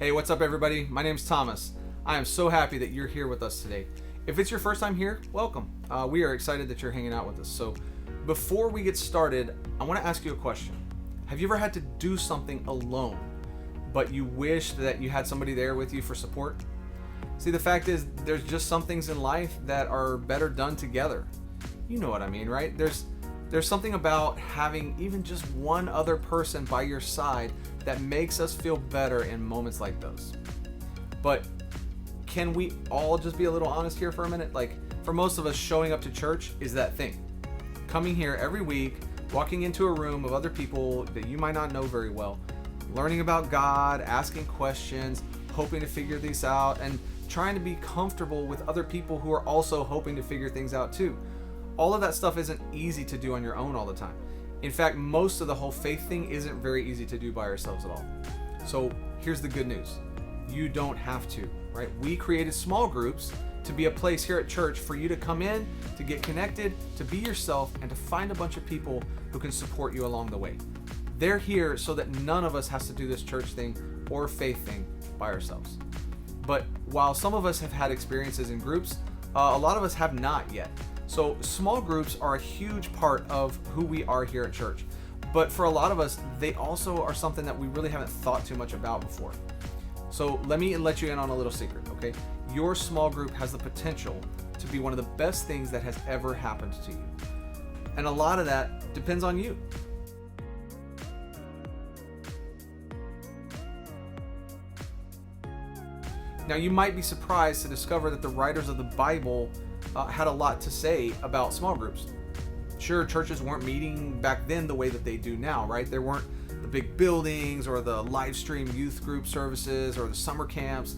Hey, what's up, everybody? My name's Thomas. I am so happy that you're here with us today. If it's your first time here, welcome. We are excited that you're hanging out with us. So before we get started, I want to ask you a question. Have you ever had to do something alone, but you wish that you had somebody there with you for support? See, the fact is, there's just some things in life that are better done together. You know what I mean, right? There's something about having even just one other person by your side that makes us feel better in moments like those. But can we all just be a little honest here for a minute? Like, for most of us, showing up to church is that thing. Coming here every week, walking into a room of other people that you might not know very well, learning about God, asking questions, hoping to figure these out, and trying to be comfortable with other people who are also hoping to figure things out too. All of that stuff isn't easy to do on your own all the time. In fact, most of the whole faith thing isn't very easy to do by ourselves at all. So here's the good news. You don't have to, right? We created small groups to be a place here at church for you to come in, to get connected, to be yourself, and to find a bunch of people who can support you along the way. They're here so that none of us has to do this church thing or faith thing by ourselves. But while some of us have had experiences in groups, a lot of us have not yet. So small groups are a huge part of who we are here at church. But for a lot of us, they also are something that we really haven't thought too much about before. So let me let you in on a little secret, okay? Your small group has the potential to be one of the best things that has ever happened to you. And a lot of that depends on you. Now, you might be surprised to discover that the writers of the Bible had a lot to say about small groups. Sure, churches weren't meeting back then the way that they do now, right? There weren't the big buildings or the live stream youth group services or the summer camps.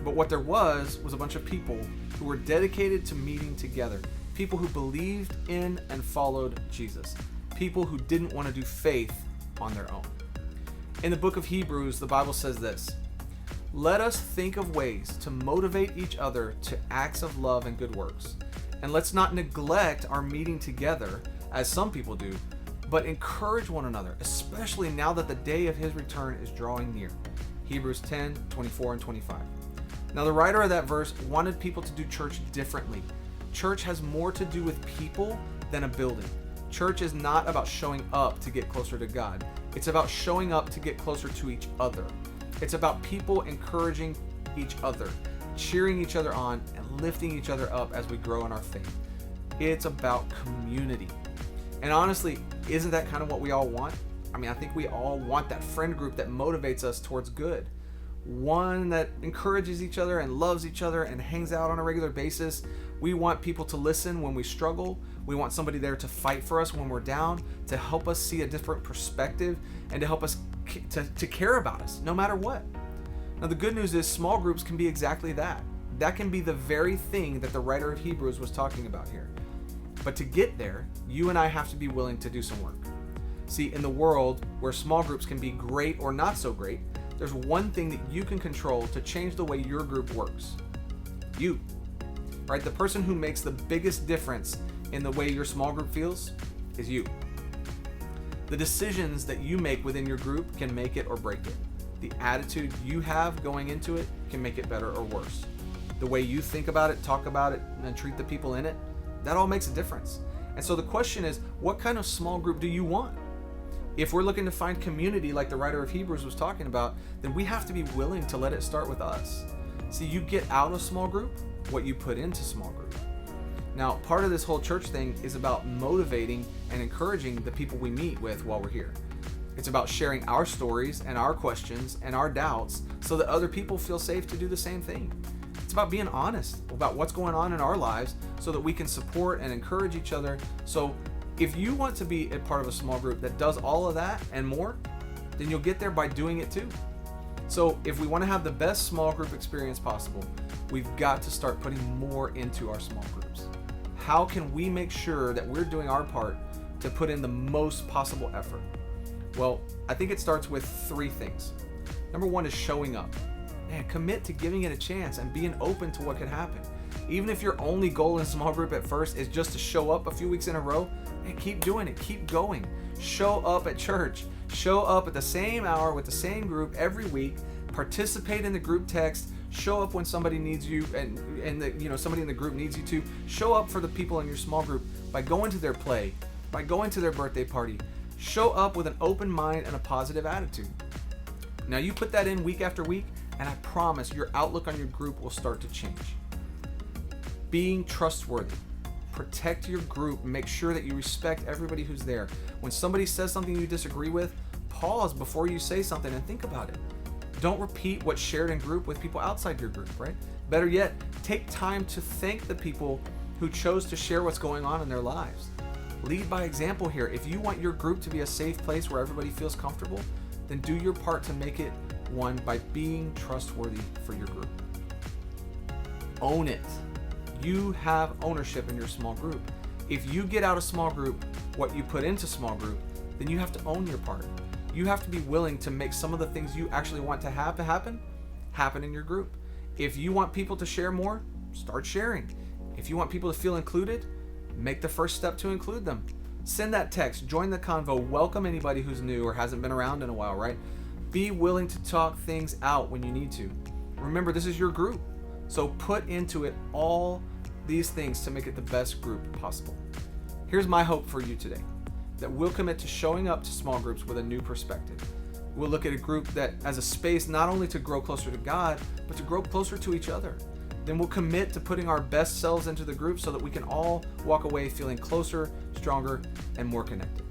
But what there was a bunch of people who were dedicated to meeting together. People who believed in and followed Jesus. People who didn't want to do faith on their own. In the book of Hebrews, the Bible says this: "Let us think of ways to motivate each other to acts of love and good works. And let's not neglect our meeting together, as some people do, but encourage one another, especially now that the day of his return is drawing near." Hebrews 10, 24 and 25. Now, the writer of that verse wanted people to do church differently. Church has more to do with people than a building. Church is not about showing up to get closer to God. It's about showing up to get closer to each other. It's about people encouraging each other, cheering each other on, and lifting each other up as we grow in our faith. It's about community. And honestly, isn't that kind of what we all want? I mean, I think we all want that friend group that motivates us towards good. One that encourages each other and loves each other and hangs out on a regular basis. We want people to listen when we struggle. We want somebody there to fight for us when we're down, to help us see a different perspective, and to help us to care about us no matter what. Now, the good news is small groups can be exactly that. That can be the very thing that the writer of Hebrews was talking about here. But to get there, you and I have to be willing to do some work. See, in the world where small groups can be great or not so great, there's one thing that you can control to change the way your group works. You, right? The person who makes the biggest difference in the way your small group feels is you. The decisions that you make within your group can make it or break it. The attitude you have going into it can make it better or worse. The way you think about it, talk about it, and treat the people in it, that all makes a difference. And so the question is, what kind of small group do you want? If we're looking to find community like the writer of Hebrews was talking about, then we have to be willing to let it start with us. See, you get out of small group what you put into small group. Now, part of this whole church thing is about motivating and encouraging the people we meet with while we're here. It's about sharing our stories and our questions and our doubts so that other people feel safe to do the same thing. It's about being honest about what's going on in our lives so that we can support and encourage each other. So if you want to be a part of a small group that does all of that and more, then you'll get there by doing it too. So if we want to have the best small group experience possible, we've got to start putting more into our small groups. How can we make sure that we're doing our part to put in the most possible effort? Well, I think it starts with three things. Number one is showing up. Man, commit to giving it a chance and being open to what could happen. Even if your only goal in small group at first is just to show up a few weeks in a row, man, keep doing it, keep going. Show up at church. Show up at the same hour with the same group every week Participate in the group text. Show up when somebody needs you, and somebody in the group needs you to. Show up for the people in your small group by going to their play, by going to their birthday party. Show up with an open mind and a positive attitude. Now you put that in week after week, and I promise your outlook on your group will start to change. Being trustworthy. Protect your group. Make sure that you respect everybody who's there. When somebody says something you disagree with, pause before you say something and think about it. Don't repeat what's shared in group with people outside your group, right? Better yet, take time to thank the people who chose to share what's going on in their lives. Lead by example here. If you want your group to be a safe place where everybody feels comfortable, then do your part to make it one by being trustworthy for your group. Own it. You have ownership in your small group. If you get out of small group what you put into small group, then you have to own your part. You have to be willing to make some of the things you actually want to have to happen in your group. If you want people to share more, start sharing. If you want people to feel included, make the first step to include them. Send that text, join the convo, welcome anybody who's new or hasn't been around in a while, right? Be willing to talk things out when you need to. Remember, this is your group, so put into it all these things to make it the best group possible. Here's my hope for you today, that we'll commit to showing up to small groups with a new perspective. We'll look at a group that as a space not only to grow closer to God, but to grow closer to each other. Then we'll commit to putting our best selves into the group so that we can all walk away feeling closer, stronger, and more connected.